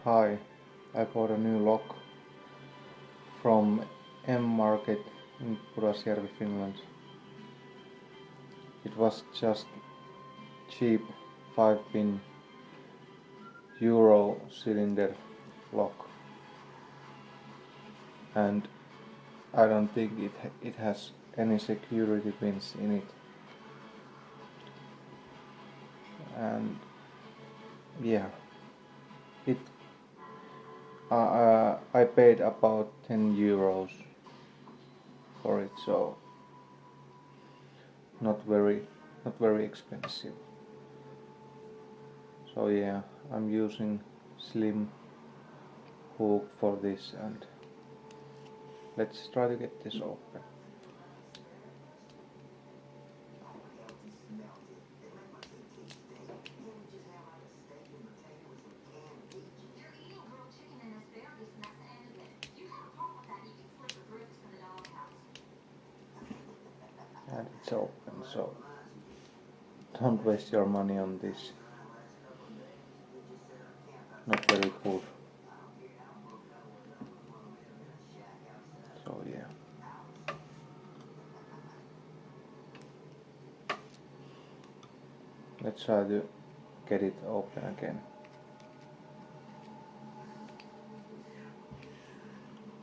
Hi, I bought a new lock from M Market in Pudasjärvi, Finland. It was just cheap 5-pin Euro cylinder lock, and I don't think it has any security pins in it. And yeah, it I paid about 10 euros for it, so not very expensive. So yeah, I'm using slim hook for this, and let's try to get this open. And it's open, so don't waste your money on this. Not very good. So yeah. Let's try to get it open again.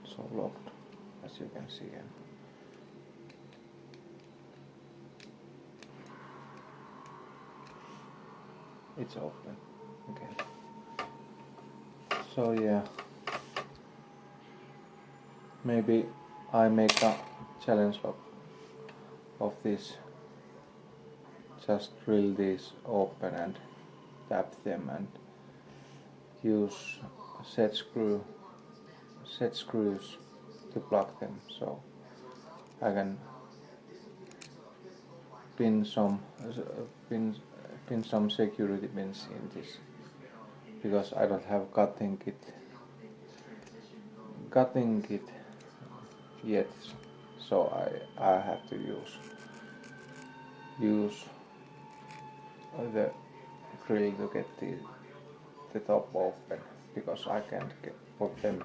So locked, as you can see. It's open again. So yeah, maybe I make a challenge of this. Just drill these open and tap them and use set screws to plug them, so I can pin some security pins in this, because I don't have cutting kit yet, so I have to use the drill to get the top open, because I can't put them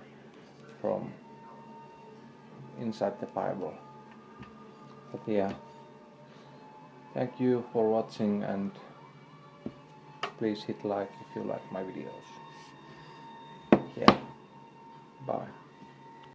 from inside the Bible. But yeah, thank you for watching, and please hit like if you like my videos. Yeah, bye.